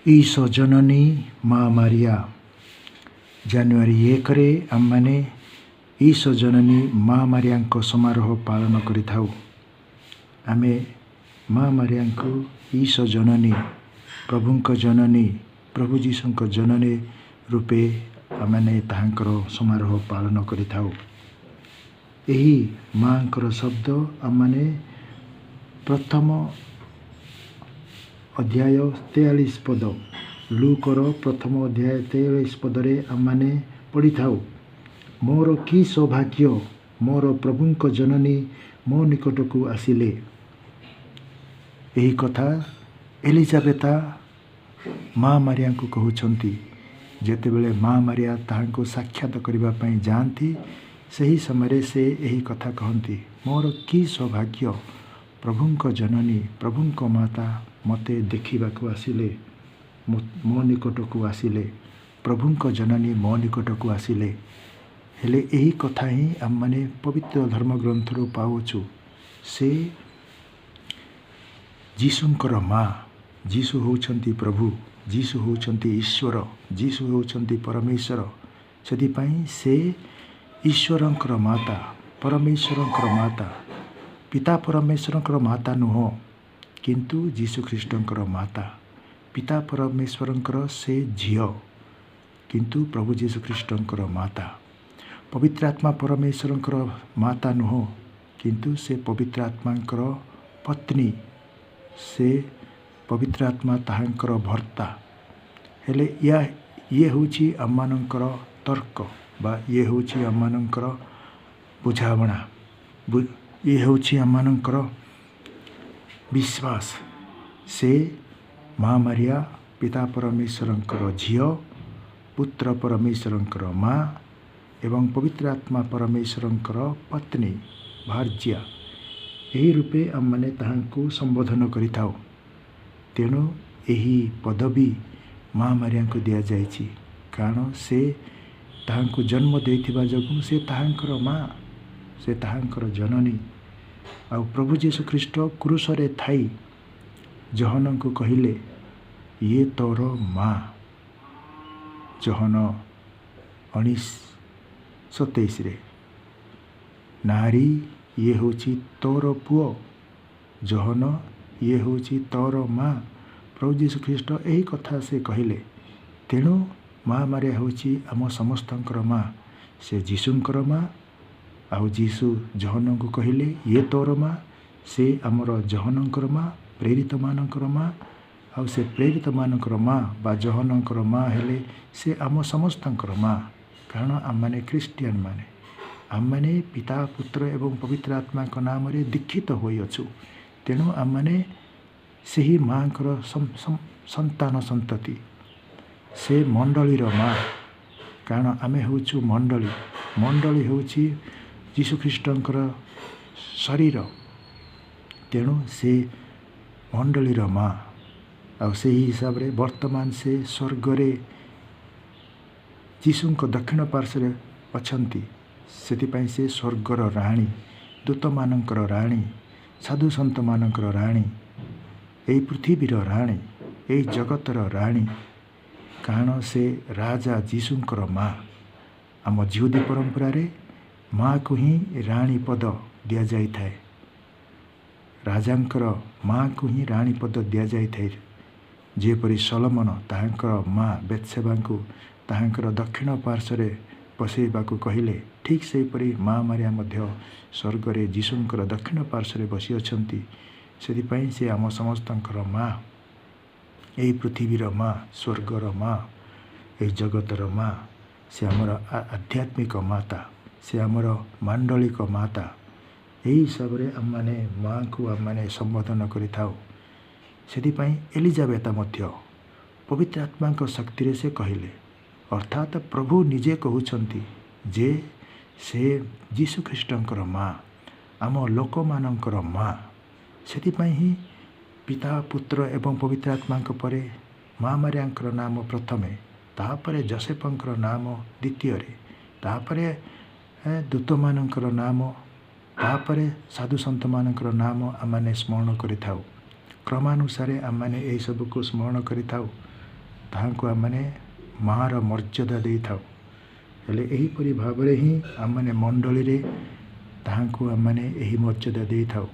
ईश जननी माँ मारिया ଜାନୁଆରୀ 1ରେ ଆମମାନେ ଈଶ ଜନନୀ ମା ମାରିଆଙ୍କ ସମାରୋହ ପାଳନ କରିଥାଉ। ଆମେ ମା ମାରିଆଙ୍କୁ ଈଶ ଜନନୀ, ପ୍ରଭୁଙ୍କ ଜନନୀ, ପ୍ରଭୁ ଯୀଶୁଙ୍କ ଜନନୀ ରୂପେ ଆମମାନେ ତାହାଙ୍କର ସମାରୋହ ପାଳନ କରିଥାଉ। ଏହି ମାଙ୍କର ଶବ୍ଦ ଆମମାନେ ପ୍ରଥମ ଅଧ୍ୟାୟ 43 ପଦ, ଲୁକର ପ୍ରଥମ ଅଧ୍ୟାୟ 43 ପଦରେ ଆମମାନେ ପଢ଼ିଥାଉ। ମୋର କି ସୌଭାଗ୍ୟ, ମୋର ପ୍ରଭୁଙ୍କ ଜନନୀ ମୋ ନିକଟକୁ ଆସିଲେ। ଏହି କଥା ଏଲିଜାବେତା ମା ମାରିଆଙ୍କୁ କହୁଛନ୍ତି। ଯେତେବେଳେ ମା ମାରିଆ ତାହାଙ୍କୁ ସାକ୍ଷାତ କରିବା ପାଇଁ ଯାଆନ୍ତି, ସେହି ସମୟରେ ସେ ଏହି କଥା କହନ୍ତି, ମୋର କି ସୌଭାଗ୍ୟ, ପ୍ରଭୁଙ୍କ ଜନନୀ, ପ୍ରଭୁଙ୍କ ମାତା ମୋତେ ଦେଖିବାକୁ ଆସିଲେ, ମୋ ନିକଟକୁ ଆସିଲେ, ପ୍ରଭୁଙ୍କ ଜନନୀ ମୋ ନିକଟକୁ ଆସିଲେ। ହେଲେ ଏହି କଥା ହିଁ ଆମମାନେ ପବିତ୍ର ଧର୍ମଗ୍ରନ୍ଥରୁ ପାଉଛୁ। ସେ ଯୀଶୁଙ୍କର ମା, ଯୀଶୁ ହେଉଛନ୍ତି ପ୍ରଭୁ, ଯୀଶୁ ହେଉଛନ୍ତି ଈଶ୍ୱର, ଯୀଶୁ ହେଉଛନ୍ତି ପରମେଶ୍ୱର। ସେଥିପାଇଁ ସେ ଈଶ୍ୱରଙ୍କର ମାତା, ପରମେଶ୍ୱରଙ୍କର ମାତା। ପିତା ପରମେଶ୍ୱରଙ୍କର ମାତା ନୁହଁ, କିନ୍ତୁ ଯୀଶୁଖ୍ରୀଷ୍ଟଙ୍କର ମାତା। ପିତା ପରମେଶ୍ୱରଙ୍କର ସେ ଝିଅ, କିନ୍ତୁ ପ୍ରଭୁ ଯୀଶୁଖ୍ରୀଷ୍ଟଙ୍କର ମାତା। ପବିତ୍ର ଆତ୍ମା ପରମେଶ୍ୱରଙ୍କର ମାତା ନୁହଁ, କିନ୍ତୁ ସେ ପବିତ୍ର ଆତ୍ମାଙ୍କର ପତ୍ନୀ। ସେ ପବିତ୍ର ଆତ୍ମା ତାହାଙ୍କର ଭର୍ତ୍ତା। ହେଲେ ଇଏ ହେଉଛି ଆମମାନଙ୍କର ତର୍କ, ବା ଇଏ ହେଉଛି ଆମମାନଙ୍କର ବୁଝାମଣା, ଇଏ ହେଉଛି ଆମମାନଙ୍କର ବିଶ୍ୱାସ। ସେ ମା ମାରିଆ ପିତା ପରମେଶ୍ୱରଙ୍କର ଝିଅ, ପୁତ୍ର ପରମେଶ୍ୱରଙ୍କର ମା ଏବଂ ପବିତ୍ର ଆତ୍ମା ପରମେଶ୍ୱରଙ୍କର ପତ୍ନୀ, ଭାର୍ଯ୍ୟା। ଏହି ରୂପେ ଆମମାନେ ତାହାଙ୍କୁ ସମ୍ବୋଧନ କରିଥାଉ। ତେଣୁ ଏହି ପଦବୀ ମା ମାରିଆଙ୍କୁ ଦିଆଯାଇଛି, କାରଣ ସେ ତାହାଙ୍କୁ ଜନ୍ମ ଦେଇଥିବା ଯୋଗୁଁ ସେ ତାହାଙ୍କର ମା, ସେ ତାହାଙ୍କର ଜନନୀ। ଆଉ ପ୍ରଭୁ ଯୀଶୁଖ୍ରୀଷ୍ଟ କ୍ରୁଶରେ ଥାଇ ଜହନଙ୍କୁ କହିଲେ, ଇଏ ତୋର ମା। ଜହନ 19:27। ନାରୀ, ଇଏ ହେଉଛି ତୋର ପୁଅ। ଜହନ, ଇଏ ହେଉଛି ତୋର ମା। ପ୍ରଭୁ ଯୀଶୁଖ୍ରୀଷ୍ଟ ଏହି କଥା ସେ କହିଲେ। ତେଣୁ ମା ମାରିଆ ହେଉଛି ଆମ ସମସ୍ତଙ୍କର ମା। ସେ ଯୀଶୁଙ୍କର ମା। ଆଉ ଯୀଶୁ ଜହନଙ୍କୁ କହିଲେ, ଇଏ ତୋର ମା। ସେ ଆମର ଜହନଙ୍କର ମା, ପ୍ରେରିତମାନଙ୍କର ମା। ଆଉ ସେ ପ୍ରେରିତମାନଙ୍କର ମା ବା ଜହନଙ୍କର ମା ହେଲେ ସେ ଆମ ସମସ୍ତଙ୍କର ମା। କାରଣ ଆମମାନେ ଖ୍ରୀଷ୍ଟିଆନ ମାନେ, ଆମମାନେ ପିତା, ପୁତ୍ର ଏବଂ ପବିତ୍ର ଆତ୍ମାଙ୍କ ନାମରେ ଦୀକ୍ଷିତ ହୋଇଅଛୁ। ତେଣୁ ଆମମାନେ ସେହି ମାଙ୍କର ସନ୍ତାନ ସନ୍ତତି। ସେ ମଣ୍ଡଳୀର ମା, କାରଣ ଆମେ ହେଉଛୁ ମଣ୍ଡଳୀ। ମଣ୍ଡଳୀ ହେଉଛି ଯୀଶୁଖ୍ରୀଷ୍ଟଙ୍କର ଶରୀର। ତେଣୁ ସେ ମଣ୍ଡଳୀର ମା। ଆଉ ସେହି ହିସାବରେ ବର୍ତ୍ତମାନ ସେ ସ୍ୱର୍ଗରେ ଯୀଶୁଙ୍କ ଦକ୍ଷିଣ ପାର୍ଶ୍ୱରେ ଅଛନ୍ତି। ସେଥିପାଇଁ ସେ ସ୍ୱର୍ଗର ରାଣୀ, ଦୂତମାନଙ୍କର ରାଣୀ, ସାଧୁସନ୍ଥମାନଙ୍କର ରାଣୀ, ଏହି ପୃଥିବୀର ରାଣୀ, ଏହି ଜଗତର ରାଣୀ। କାରଣ ସେ ରାଜା ଯୀଶୁଙ୍କର ମା। ଆମ ଜିହୁଦୀ ପରମ୍ପରାରେ ମାଆକୁ ହିଁ ରାଣୀ ପଦ ଦିଆଯାଇଥାଏ। ରାଜାଙ୍କର ମାଆକୁ ହିଁ ରାଣୀ ପଦ ଦିଆଯାଇଥାଏ। ଯେପରି ସଲୋମନ ତାହାଙ୍କର ମା ବେତ୍ସେବାଙ୍କୁ ତାହାଙ୍କର ଦକ୍ଷିଣ ପାର୍ଶ୍ୱରେ ବସାଇବାକୁ କହିଲେ, ଠିକ୍ ସେହିପରି ମା ମାରିଆ ମଧ୍ୟ ସ୍ୱର୍ଗରେ ଯୀଶୁଙ୍କର ଦକ୍ଷିଣ ପାର୍ଶ୍ୱରେ ବସିଅଛନ୍ତି। ସେଥିପାଇଁ ସେ ଆମ ସମସ୍ତଙ୍କର ମା, ଏହି ପୃଥିବୀର ମା, ସ୍ୱର୍ଗର ମା, ଏହି ଜଗତର ମା। ସେ ଆମର ଆଧ୍ୟାତ୍ମିକ ମାତା, ସେ ଆମର ମାଣ୍ଡଳିକ ମାତା। ଏହି ହିସାବରେ ଆମମାନେ ମାଆଙ୍କୁ ଆମମାନେ ସମ୍ବୋଧନ କରିଥାଉ। ସେଥିପାଇଁ ଏଲିଜାବେତା ମଧ୍ୟ ପବିତ୍ର ଆତ୍ମାଙ୍କ ଶକ୍ତିରେ ସେ କହିଲେ, ଅର୍ଥାତ୍ ପ୍ରଭୁ ନିଜେ କହୁଛନ୍ତି ଯେ ସେ ଯୀଶୁଖ୍ରୀଷ୍ଟଙ୍କର ମା, ଆମ ଲୋକମାନଙ୍କର ମା। ସେଥିପାଇଁ ହିଁ ପିତା, ପୁତ୍ର ଏବଂ ପବିତ୍ର ଆତ୍ମାଙ୍କ ପରେ ମା ମାରିଆଙ୍କର ନାମ ପ୍ରଥମେ, ତାହାପରେ ଯୋସେଫଙ୍କର ନାମ ଦ୍ୱିତୀୟରେ, ତାହାପରେ ଦୂତମାନଙ୍କର ନାମ, ତାହାପରେ ସାଧୁସନ୍ଥମାନଙ୍କର ନାମ ଆମମାନେ ସ୍ମରଣ କରିଥାଉ। କ୍ରମାନୁସାରେ ଆମମାନେ ଏହିସବୁକୁ ସ୍ମରଣ କରିଥାଉ। ତାହାଙ୍କୁ ଆମମାନେ ମାଆର ମର୍ଯ୍ୟାଦା ଦେଇଥାଉ। ହେଲେ ଏହିପରି ଭାବରେ ହିଁ ଆମମାନେ ମଣ୍ଡଳୀରେ ତାହାଙ୍କୁ ଆମମାନେ ଏହି ମର୍ଯ୍ୟାଦା ଦେଇଥାଉ।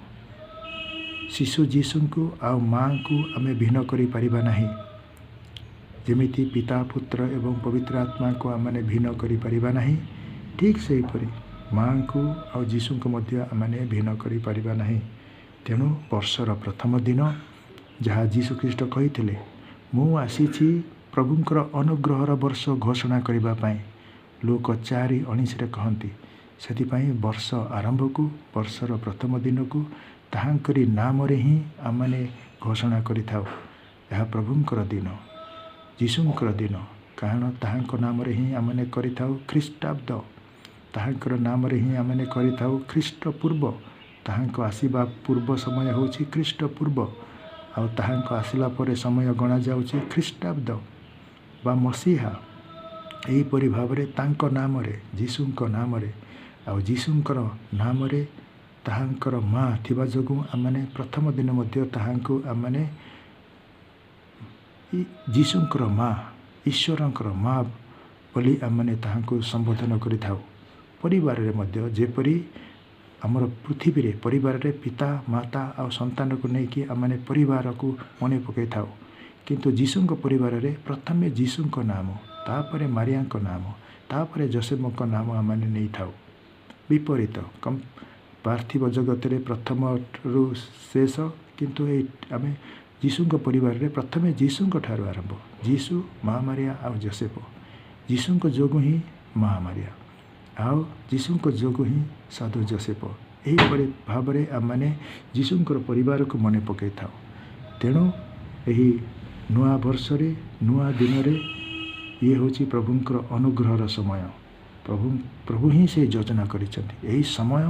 ଶିଶୁ ଯୀଶୁଙ୍କୁ ଆଉ ମାଆଙ୍କୁ ଆମେ ଭିନ୍ନ କରିପାରିବା ନାହିଁ। ଯେମିତି ପିତା ପୁତ୍ର ଏବଂ ପବିତ୍ର ଆତ୍ମାଙ୍କୁ ଆମମାନେ ଭିନ୍ନ କରିପାରିବା ନାହିଁ, ଠିକ୍ ସେହିପରି ମାଆଙ୍କୁ ଆଉ ଯୀଶୁଙ୍କୁ ମଧ୍ୟ ଆମମାନେ ଭିନ୍ନ କରିପାରିବା ନାହିଁ। ତେଣୁ ବର୍ଷର ପ୍ରଥମ ଦିନ ଯାହା ଯୀଶୁଖ୍ରୀଷ୍ଟ କହିଥିଲେ, ମୁଁ ଆସିଛି ପ୍ରଭୁଙ୍କର ଅନୁଗ୍ରହର ବର୍ଷ ଘୋଷଣା କରିବା ପାଇଁ, ଲୁକ 4:19 କହନ୍ତି। ସେଥିପାଇଁ ବର୍ଷ ଆରମ୍ଭକୁ, ବର୍ଷର ପ୍ରଥମ ଦିନକୁ ତାହାଙ୍କରି ନାମରେ ହିଁ ଆମମାନେ ଘୋଷଣା କରିଥାଉ। ଏହା ପ୍ରଭୁଙ୍କର ଦିନ, ଯୀଶୁଙ୍କର ଦିନ, କାରଣ ତାହାଙ୍କ ନାମରେ ହିଁ ଆମମାନେ କରିଥାଉ ଖ୍ରୀଷ୍ଟାବ୍ଦ। ତାହାଙ୍କର ନାମରେ ହିଁ ଆମମାନେ କରିଥାଉ ଖ୍ରୀଷ୍ଟପୂର୍ବ। ତାହାଙ୍କ ଆସିବା ପୂର୍ବ ସମୟ ହେଉଛି ଖ୍ରୀଷ୍ଟପୂର୍ବ, ଆଉ ତାହାଙ୍କ ଆସିଲା ପରେ ସମୟ ଗଣାଯାଉଛି ଖ୍ରୀଷ୍ଟାବ୍ଦ ବା ମସିହା। ଏହିପରି ଭାବରେ ତାଙ୍କ ନାମରେ, ଯୀଶୁଙ୍କ ନାମରେ, ଆଉ ଯୀଶୁଙ୍କର ନାମରେ ତାହାଙ୍କର ମା ଥିବା ଯୋଗୁଁ ଆମମାନେ ପ୍ରଥମ ଦିନ ମଧ୍ୟ ତାହାଙ୍କୁ ଆମମାନେ ଯୀଶୁଙ୍କର ମା, ଈଶ୍ୱରଙ୍କର ମା ବୋଲି ଆମମାନେ ତାହାଙ୍କୁ ସମ୍ବୋଧନ କରିଥାଉ। ପରିବାରରେ ମଧ୍ୟ ଯେପରି ଆମର ପୃଥିବୀରେ ପରିବାରରେ ପିତା ମାତା ଆଉ ସନ୍ତାନକୁ ନେଇକି ଆମମାନେ ପରିବାରକୁ ମନେ ପକାଇଥାଉ, କିନ୍ତୁ ଯୀଶୁଙ୍କ ପରିବାରରେ ପ୍ରଥମେ ଯୀଶୁଙ୍କ ନାମ, ତାପରେ ମାରିଆଙ୍କ ନାମ, ତାପରେ ଯୋସେଫଙ୍କ ନାମ ଆମମାନେ ନେଇଥାଉ। ବିପରୀତ ପାର୍ଥିବ ଜଗତରେ ପ୍ରଥମରୁ ଶେଷ, କିନ୍ତୁ ଆମେ ଯୀଶୁଙ୍କ ପରିବାରରେ ପ୍ରଥମେ ଯୀଶୁଙ୍କ ଠାରୁ ଆରମ୍ଭ। ଯୀଶୁ, ମା ମାରିଆ ଆଉ ଯୋସେଫ। ଯୀଶୁଙ୍କ ଯୋଗୁଁ ହିଁ ମା ମାରିଆ, ଆଉ ଯୀଶୁଙ୍କ ଯୋଗୁଁ ହିଁ ସାଧୁ ଯୋସେଫ। ଏହିପରି ଭାବରେ ଆମମାନେ ଯୀଶୁଙ୍କର ପରିବାରକୁ ମନେ ପକାଇଥାଉ। ତେଣୁ ଏହି ନୂଆ ବର୍ଷରେ, ନୂଆ ଦିନରେ ଇଏ ହେଉଛି ପ୍ରଭୁଙ୍କର ଅନୁଗ୍ରହର ସମୟ। ପ୍ରଭୁ ହିଁ ସେ ଯୋଜନା କରିଛନ୍ତି। ଏହି ସମୟ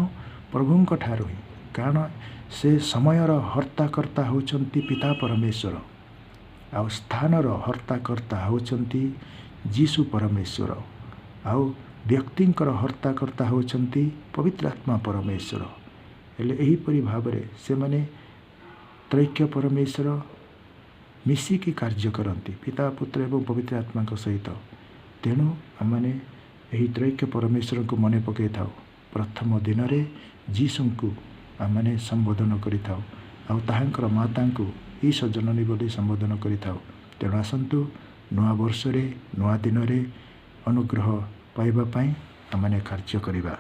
ପ୍ରଭୁଙ୍କ ଠାରୁ ହିଁ, କାରଣ ସେ ସମୟର ହର୍ତ୍ତାକର୍ତ୍ତା ହେଉଛନ୍ତି ପିତା ପରମେଶ୍ୱର, ଆଉ ସ୍ଥାନର ହର୍ତ୍ତାକର୍ତ୍ତା ହେଉଛନ୍ତି ଯୀଶୁ ପରମେଶ୍ୱର, ଆଉ ବ୍ୟକ୍ତିଙ୍କର ହର୍ତ୍ତାକର୍ତ୍ତା ହେଉଛନ୍ତି ପବିତ୍ର ଆତ୍ମା ପରମେଶ୍ୱର। ହେଲେ ଏହିପରି ଭାବରେ ସେମାନେ ତ୍ରୈକ୍ୟ ପରମେଶ୍ୱର ମିଶିକି କାର୍ଯ୍ୟ କରନ୍ତି, ପିତା ପୁତ୍ର ଏବଂ ପବିତ୍ର ଆତ୍ମାଙ୍କ ସହିତ। ତେଣୁ ଆମମାନେ ଏହି ତ୍ରୈକ୍ୟ ପରମେଶ୍ୱରଙ୍କୁ ମନେ ପକାଇଥାଉ। ପ୍ରଥମ ଦିନରେ ଯୀଶୁଙ୍କୁ ଆମମାନେ ସମ୍ବୋଧନ କରିଥାଉ, ଆଉ ତାହାଙ୍କର ମାତାଙ୍କୁ ଈଶ ଜନନୀ ବୋଲି ସମ୍ବୋଧନ କରିଥାଉ। ତେଣୁ ଆସନ୍ତୁ ନୂଆ ବର୍ଷରେ, ନୂଆ ଦିନରେ ଅନୁଗ୍ରହ ପାଇବା ପାଇଁ ଆମମାନେ କାର୍ଯ୍ୟ କରିବା।